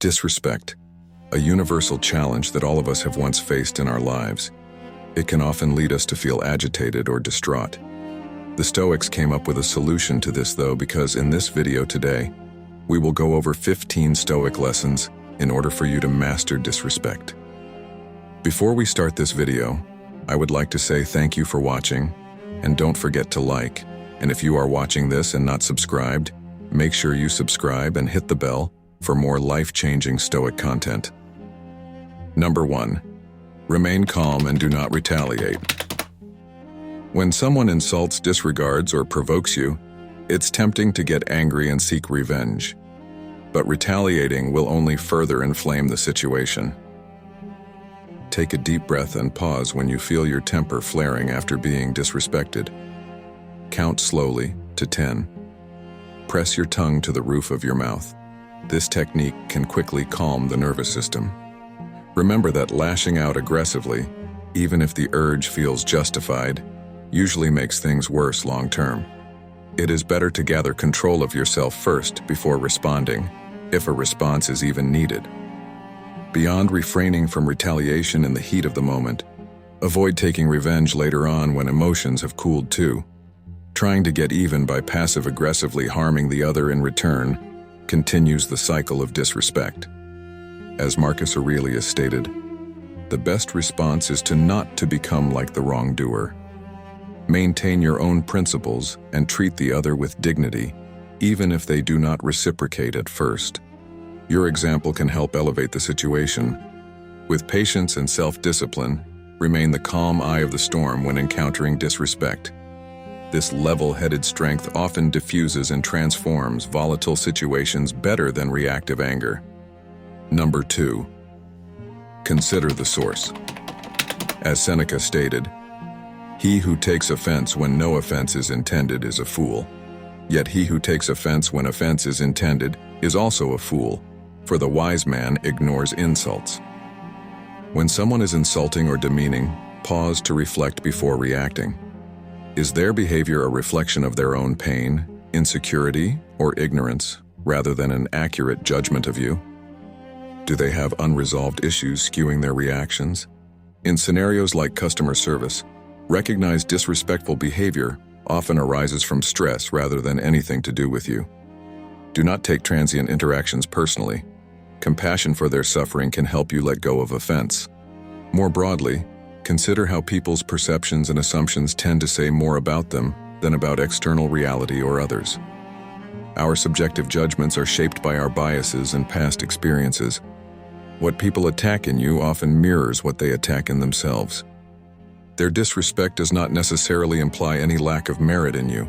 Disrespect, a universal challenge that all of us have once faced in our lives. It can often lead us to feel agitated or distraught. The Stoics came up with a solution to this though, because in this video today, we will go over 15 Stoic lessons in order for you to master disrespect. Before we start this video, I would like to say thank you for watching, and don't forget to like. And if you are watching this and not subscribed, make sure you subscribe and hit the bell for more life-changing Stoic content. Number 1. Remain calm and do not retaliate. When someone insults, disregards, or provokes you, it's tempting to get angry and seek revenge. But retaliating will only further inflame the situation. Take a deep breath and pause when you feel your temper flaring after being disrespected. Count slowly to 10. Press your tongue to the roof of your mouth. This technique can quickly calm the nervous system. Remember that lashing out aggressively, even if the urge feels justified, usually makes things worse long term. It is better to gather control of yourself first before responding, if a response is even needed. Beyond refraining from retaliation in the heat of the moment, avoid taking revenge later on when emotions have cooled too. Trying to get even by passive-aggressively harming the other in return continues the cycle of disrespect. As Marcus Aurelius stated, the best response is not to become like the wrongdoer. Maintain your own principles and treat the other with dignity, even if they do not reciprocate at first. Your example can help elevate the situation. With patience and self-discipline, remain the calm eye of the storm when encountering disrespect. This level-headed strength often diffuses and transforms volatile situations better than reactive anger. Number 2. Consider the source. As Seneca stated, "He who takes offense when no offense is intended is a fool. Yet he who takes offense when offense is intended is also a fool, for the wise man ignores insults." When someone is insulting or demeaning, pause to reflect before reacting. Is their behavior a reflection of their own pain, insecurity, or ignorance, rather than an accurate judgment of you? Do they have unresolved issues skewing their reactions? In scenarios like customer service, recognize disrespectful behavior often arises from stress rather than anything to do with you. Do not take transient interactions personally. Compassion for their suffering can help you let go of offense. More broadly, consider how people's perceptions and assumptions tend to say more about them than about external reality or others. Our subjective judgments are shaped by our biases and past experiences. What people attack in you often mirrors what they attack in themselves. Their disrespect does not necessarily imply any lack of merit in you.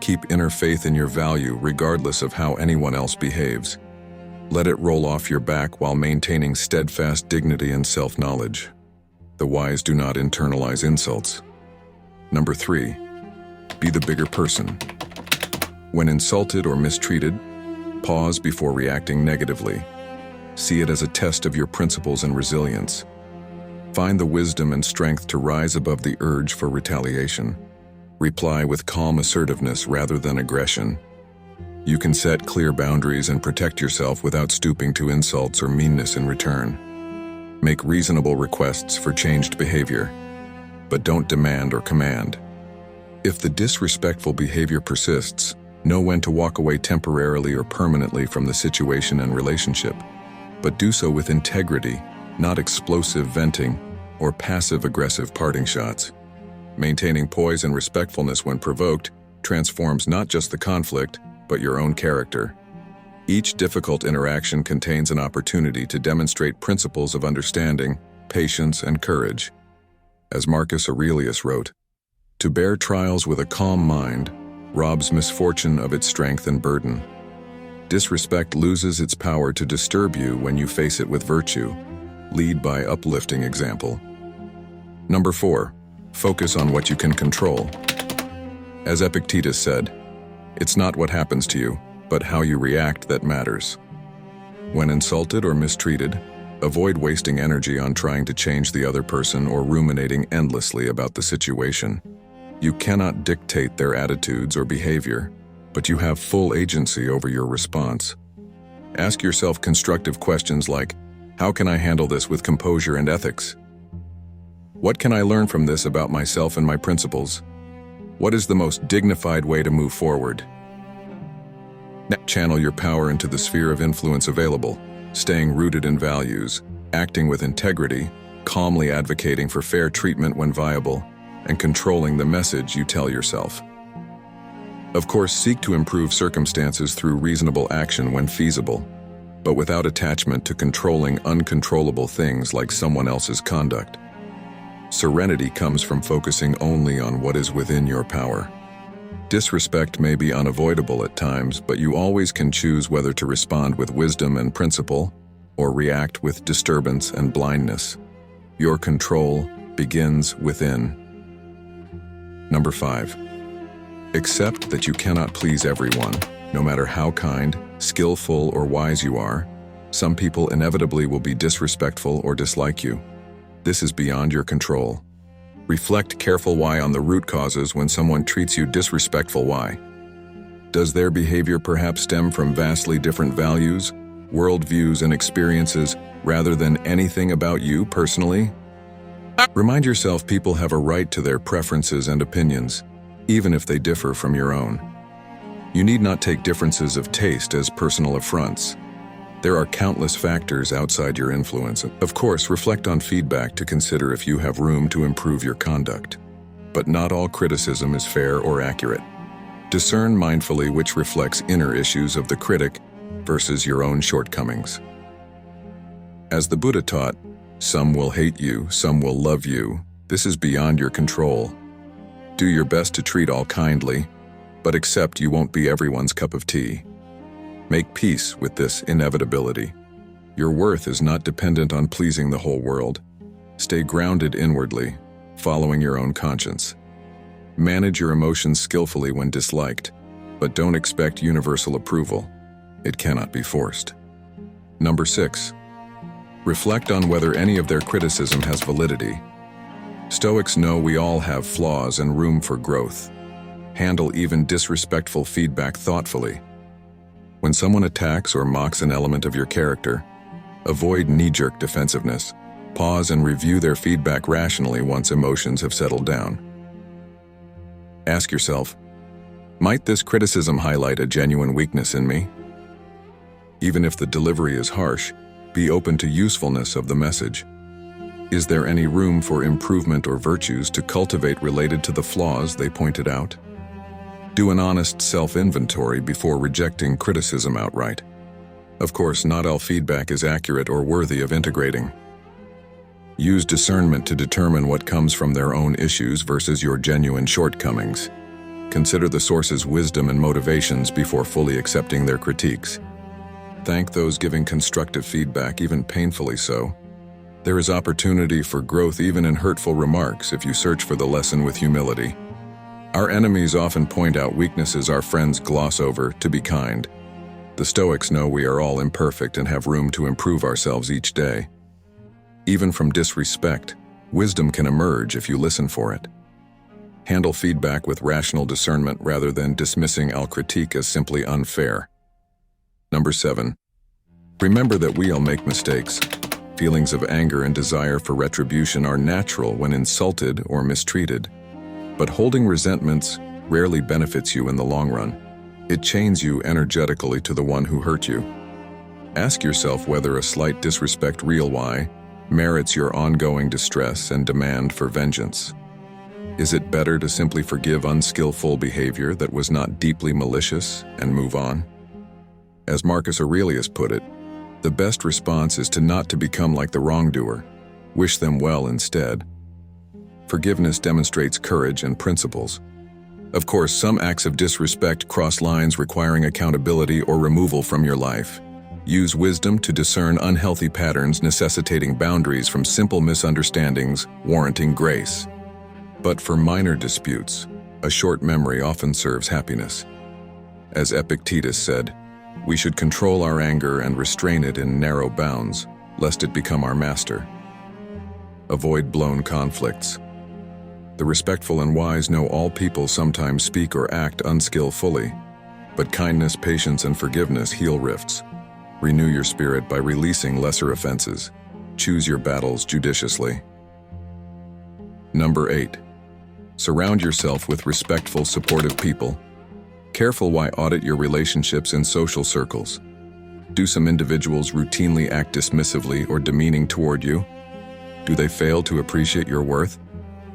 Keep inner faith in your value regardless of how anyone else behaves. Let it roll off your back while maintaining steadfast dignity and self-knowledge. The wise do not internalize insults. Number 3. Be the bigger person. When insulted or mistreated, pause before reacting negatively. See it as a test of your principles and resilience. Find the wisdom and strength to rise above the urge for retaliation. Reply with calm assertiveness rather than aggression. You can set clear boundaries and protect yourself without stooping to insults or meanness in return. Make reasonable requests for changed behavior, but don't demand or command. If the disrespectful behavior persists, know when to walk away temporarily or permanently from the situation and relationship, but do so with integrity, not explosive venting or passive-aggressive parting shots. Maintaining poise and respectfulness when provoked transforms not just the conflict, but your own character. Each difficult interaction contains an opportunity to demonstrate principles of understanding, patience, and courage. As Marcus Aurelius wrote, "To bear trials with a calm mind robs misfortune of its strength and burden." Disrespect loses its power to disturb you when you face it with virtue. Lead by uplifting example. Number 4. Focus on what you can control. As Epictetus said, "It's not what happens to you, but how you react that matters." When insulted or mistreated, avoid wasting energy on trying to change the other person or ruminating endlessly about the situation. You cannot dictate their attitudes or behavior, but you have full agency over your response. Ask yourself constructive questions like, how can I handle this with composure and ethics? What can I learn from this about myself and my principles? What is the most dignified way to move forward? Channel your power into the sphere of influence available, staying rooted in values, acting with integrity, calmly advocating for fair treatment when viable, and controlling the message you tell yourself. Of course, seek to improve circumstances through reasonable action when feasible, but without attachment to controlling uncontrollable things like someone else's conduct. Serenity comes from focusing only on what is within your power. Disrespect may be unavoidable at times, but you always can choose whether to respond with wisdom and principle or react with disturbance and blindness. Your control begins within. Number 5. Accept that you cannot please everyone. No matter how kind, skillful, or wise you are, some people inevitably will be disrespectful or dislike you. This is beyond your control. Reflect careful why on the root causes when someone treats you disrespectful. Why? Does their behavior perhaps stem from vastly different values, worldviews, and experiences rather than anything about you personally? Remind yourself people have a right to their preferences and opinions, even if they differ from your own. You need not take differences of taste as personal affronts. There are countless factors outside your influence. Of course, reflect on feedback to consider if you have room to improve your conduct. But not all criticism is fair or accurate. Discern mindfully which reflects inner issues of the critic versus your own shortcomings. As the Buddha taught, some will hate you, some will love you. This is beyond your control. Do your best to treat all kindly, but accept you won't be everyone's cup of tea. Make peace with this inevitability. Your worth is not dependent on pleasing the whole world. Stay grounded inwardly, following your own conscience. Manage your emotions skillfully when disliked, but don't expect universal approval. It cannot be forced. Number 6. Reflect on whether any of their criticism has validity. Stoics know we all have flaws and room for growth. Handle even disrespectful feedback thoughtfully. When someone attacks or mocks an element of your character, avoid knee-jerk defensiveness. Pause and review their feedback rationally once emotions have settled down. Ask yourself, might this criticism highlight a genuine weakness in me? Even if the delivery is harsh, be open to usefulness of the message. Is there any room for improvement or virtues to cultivate related to the flaws they pointed out? Do an honest self-inventory before rejecting criticism outright. Of course, not all feedback is accurate or worthy of integrating. Use discernment to determine what comes from their own issues versus your genuine shortcomings. Consider the source's wisdom and motivations before fully accepting their critiques. Thank those giving constructive feedback, even painfully so. There is opportunity for growth even in hurtful remarks if you search for the lesson with humility. Our enemies often point out weaknesses our friends gloss over to be kind. The Stoics know we are all imperfect and have room to improve ourselves each day. Even from disrespect, wisdom can emerge if you listen for it. Handle feedback with rational discernment rather than dismissing our critique as simply unfair. Number 7. Remember that we all make mistakes. Feelings of anger and desire for retribution are natural when insulted or mistreated. But holding resentments rarely benefits you in the long run. It chains you energetically to the one who hurt you. Ask yourself whether a slight disrespect merits your ongoing distress and demand for vengeance. Is it better to simply forgive unskillful behavior that was not deeply malicious and move on? As Marcus Aurelius put it, the best response is not to become like the wrongdoer. Wish them well instead. Forgiveness demonstrates courage and principles. Of course, some acts of disrespect cross lines requiring accountability or removal from your life. Use wisdom to discern unhealthy patterns necessitating boundaries from simple misunderstandings, warranting grace. But for minor disputes, a short memory often serves happiness. As Epictetus said, we should control our anger and restrain it in narrow bounds, lest it become our master. Avoid blown conflicts. The respectful and wise know all people sometimes speak or act unskillfully, but kindness, patience, and forgiveness heal rifts. Renew your spirit by releasing lesser offenses. Choose your battles judiciously. Number 8. Surround yourself with respectful, supportive people. Careful why audit your relationships in social circles. Do some individuals routinely act dismissively or demeaning toward you? Do they fail to appreciate your worth?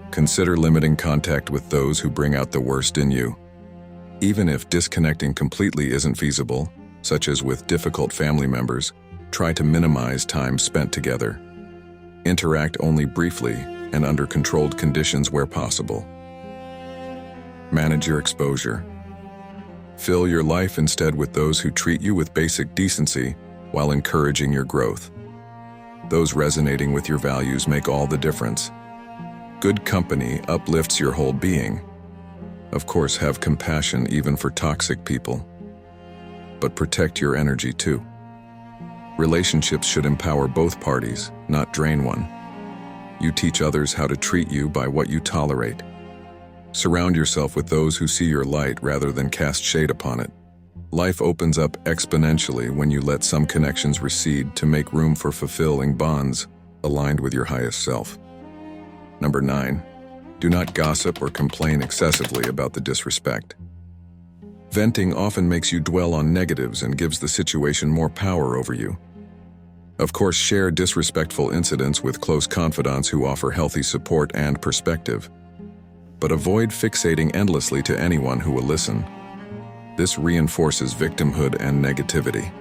Consider limiting contact with those who bring out the worst in you. Even if disconnecting completely isn't feasible, such as with difficult family members, try to minimize time spent together. Interact only briefly and under controlled conditions where possible. Manage your exposure. Fill your life instead with those who treat you with basic decency while encouraging your growth. Those resonating with your values make all the difference. Good company uplifts your whole being. Of course, have compassion even for toxic people. But protect your energy too. Relationships should empower both parties, not drain one. You teach others how to treat you by what you tolerate. Surround yourself with those who see your light rather than cast shade upon it. Life opens up exponentially when you let some connections recede to make room for fulfilling bonds aligned with your highest self. Number 9. Do not gossip or complain excessively about the disrespect. Venting often makes you dwell on negatives and gives the situation more power over you. Of course, share disrespectful incidents with close confidants who offer healthy support and perspective. But avoid fixating endlessly to anyone who will listen. This reinforces victimhood and negativity.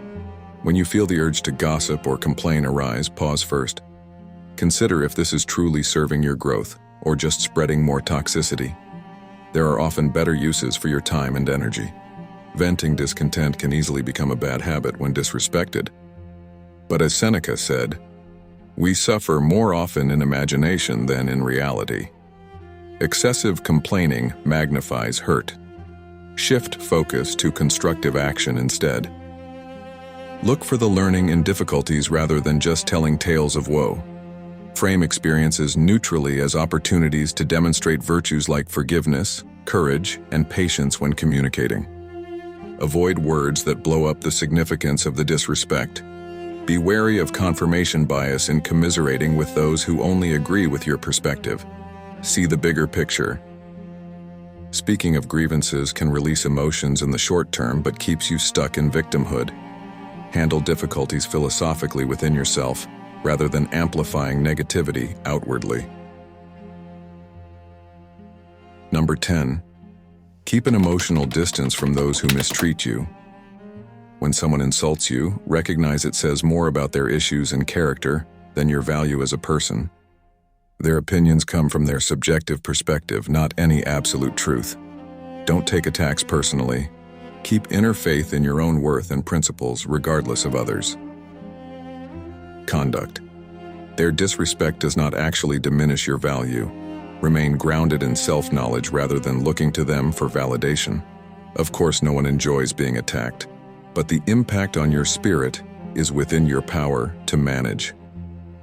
When you feel the urge to gossip or complain arise, pause first. Consider if this is truly serving your growth or just spreading more toxicity. There are often better uses for your time and energy. Venting discontent can easily become a bad habit when disrespected. But as Seneca said, we suffer more often in imagination than in reality. Excessive complaining magnifies hurt. Shift focus to constructive action instead. Look for the learning in difficulties rather than just telling tales of woe. Frame experiences neutrally as opportunities to demonstrate virtues like forgiveness, courage, and patience when communicating. Avoid words that blow up the significance of the disrespect. Be wary of confirmation bias in commiserating with those who only agree with your perspective. See the bigger picture. Speaking of grievances can release emotions in the short term but keeps you stuck in victimhood. Handle difficulties philosophically within yourself rather than amplifying negativity outwardly. Number 10. Keep an emotional distance from those who mistreat you. When someone insults you, recognize it says more about their issues and character than your value as a person. Their opinions come from their subjective perspective, not any absolute truth. Don't take attacks personally. Keep inner faith in your own worth and principles regardless of others. Conduct. Their disrespect does not actually diminish your value. Remain grounded in self-knowledge rather than looking to them for validation. Of course, no one enjoys being attacked, but the impact on your spirit is within your power to manage.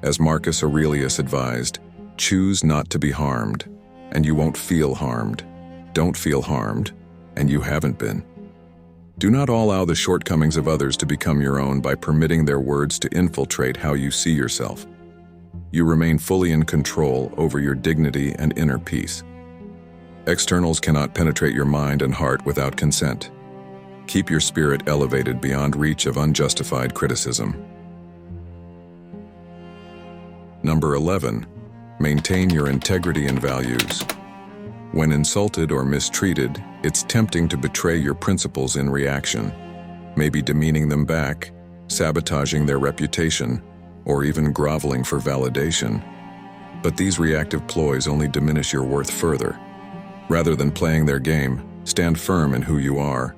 As Marcus Aurelius advised, choose not to be harmed, and you won't feel harmed. Don't feel harmed, and you haven't been. Do not allow the shortcomings of others to become your own by permitting their words to infiltrate how you see yourself. You remain fully in control over your dignity and inner peace. Externals cannot penetrate your mind and heart without consent. Keep your spirit elevated beyond reach of unjustified criticism. Number 11. Maintain your integrity and values. When insulted or mistreated, it's tempting to betray your principles in reaction, maybe demeaning them back, sabotaging their reputation, or even groveling for validation. But these reactive ploys only diminish your worth further. Rather than playing their game, stand firm in who you are.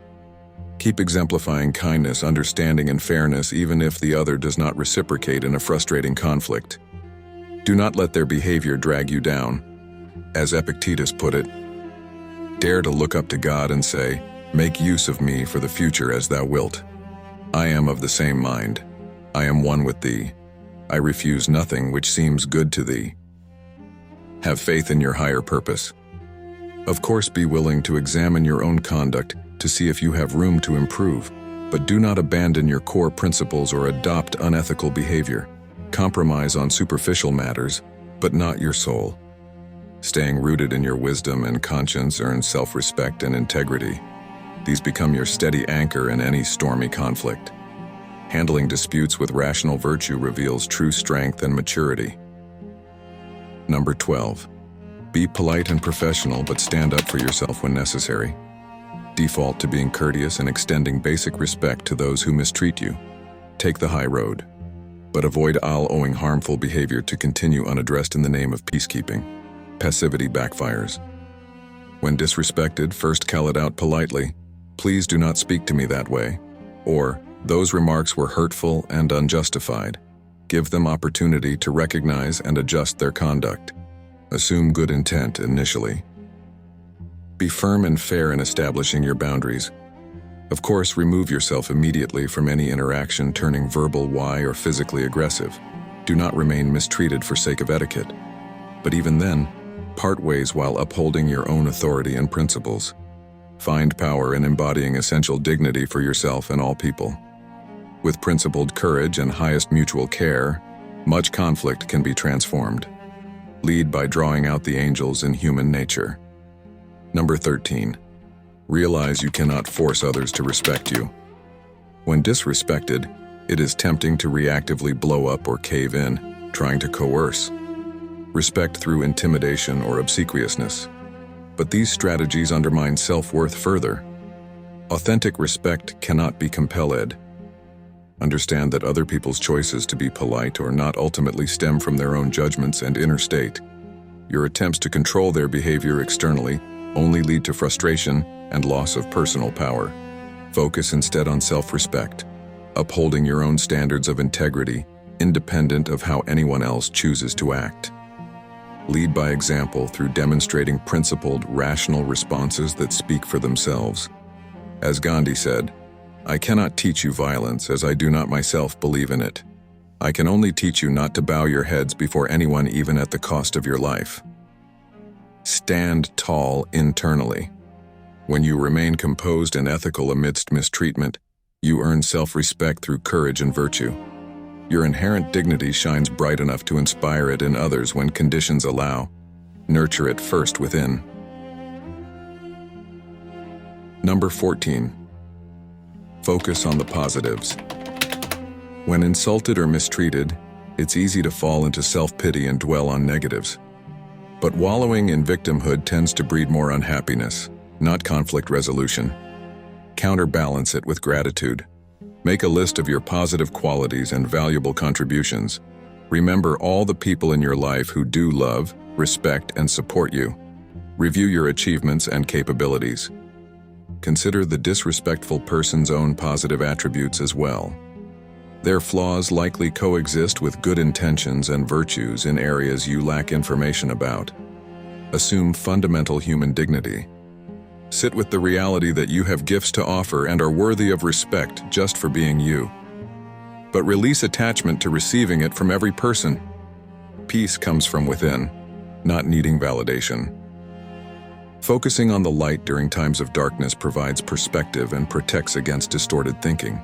Keep exemplifying kindness, understanding, and fairness even if the other does not reciprocate in a frustrating conflict. Do not let their behavior drag you down. As Epictetus put it, dare to look up to God and say, "Make use of me for the future as thou wilt. I am of the same mind. I am one with thee. I refuse nothing which seems good to thee." Have faith in your higher purpose. Of course, be willing to examine your own conduct to see if you have room to improve. But do not abandon your core principles or adopt unethical behavior. Compromise on superficial matters, but not your soul. Staying rooted in your wisdom and conscience earns self-respect and integrity. These become your steady anchor in any stormy conflict. Handling disputes with rational virtue reveals true strength and maturity. Number 12. Be polite and professional, but stand up for yourself when necessary. Default to being courteous and extending basic respect to those who mistreat you. Take the high road, but avoid allowing harmful behavior to continue unaddressed in the name of peacekeeping. Passivity backfires. When disrespected, first call it out politely. Please do not speak to me that way. Or, those remarks were hurtful and unjustified. Give them opportunity to recognize and adjust their conduct. Assume good intent initially. Be firm and fair in establishing your boundaries. Of course, remove yourself immediately from any interaction turning verbal or physically aggressive. Do not remain mistreated for sake of etiquette. But even then, part ways while upholding your own authority and principles. Find power in embodying essential dignity for yourself and all people. With principled courage and highest mutual care, much conflict can be transformed. Lead by drawing out the angels in human nature. Number 13. Realize you cannot force others to respect you. When disrespected, it is tempting to reactively blow up or cave in, trying to coerce. Respect through intimidation or obsequiousness. But these strategies undermine self-worth further. Authentic respect cannot be compelled. Understand that other people's choices to be polite or not ultimately stem from their own judgments and inner state. Your attempts to control their behavior externally only lead to frustration and loss of personal power. Focus instead on self-respect, upholding your own standards of integrity, independent of how anyone else chooses to act. Lead by example through demonstrating principled, rational responses that speak for themselves. As Gandhi said, "I cannot teach you violence as I do not myself believe in it. I can only teach you not to bow your heads before anyone even at the cost of your life." Stand tall internally. When you remain composed and ethical amidst mistreatment, you earn self-respect through courage and virtue. Your inherent dignity shines bright enough to inspire it in others when conditions allow. Nurture it first within. Number 14. Focus on the positives. When insulted or mistreated, it's easy to fall into self-pity and dwell on negatives. But wallowing in victimhood tends to breed more unhappiness, not conflict resolution. Counterbalance it with gratitude. Make a list of your positive qualities and valuable contributions. Remember all the people in your life who do love, respect, and support you. Review your achievements and capabilities. Consider the disrespectful person's own positive attributes as well. Their flaws likely coexist with good intentions and virtues in areas you lack information about. Assume fundamental human dignity. Sit with the reality that you have gifts to offer and are worthy of respect just for being you. But release attachment to receiving it from every person. Peace comes from within, not needing validation. Focusing on the light during times of darkness provides perspective and protects against distorted thinking.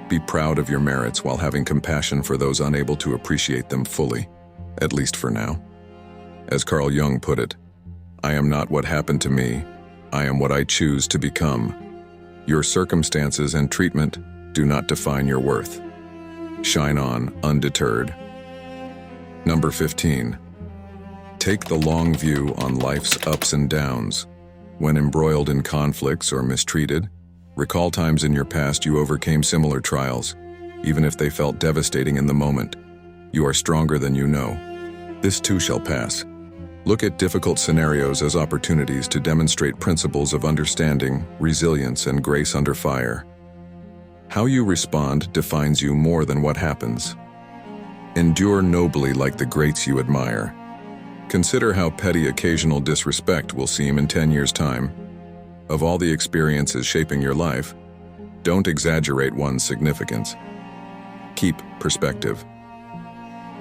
Be proud of your merits while having compassion for those unable to appreciate them fully, at least for now. As Carl Jung put it, "I am not what happened to me, I am what I choose to become." Your circumstances and treatment do not define your worth. Shine on, undeterred. Number 15. Take the long view on life's ups and downs. When embroiled in conflicts or mistreated, recall times in your past you overcame similar trials, even if they felt devastating in the moment. You are stronger than you know. This too shall pass. Look at difficult scenarios as opportunities to demonstrate principles of understanding, resilience, and grace under fire. How you respond defines you more than what happens. Endure nobly like the greats you admire. Consider how petty occasional disrespect will seem in 10 years' time. Of all the experiences shaping your life, don't exaggerate one's significance. Keep perspective.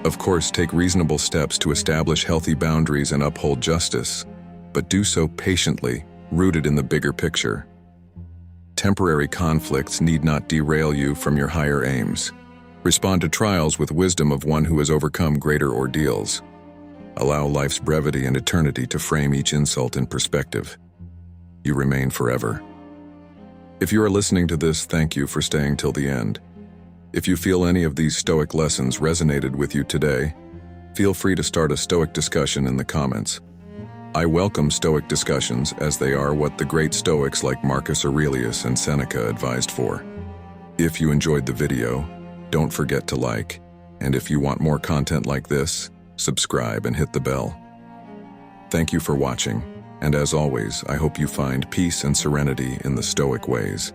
Of course, take reasonable steps to establish healthy boundaries and uphold justice, but do so patiently, rooted in the bigger picture. temporary conflicts need not derail you from your higher aims. Respond to trials with wisdom of one who has overcome greater ordeals. Allow life's brevity and eternity to frame each insult in perspective. You remain forever. If you are listening to this, thank you for staying till the end. If you feel any of these Stoic lessons resonated with you today, feel free to start a Stoic discussion in the comments. I welcome Stoic discussions as they are what the great Stoics like Marcus Aurelius and Seneca advised for. If you enjoyed the video, don't forget to like, and if you want more content like this, subscribe and hit the bell. Thank you for watching, and as always, I hope you find peace and serenity in the Stoic ways.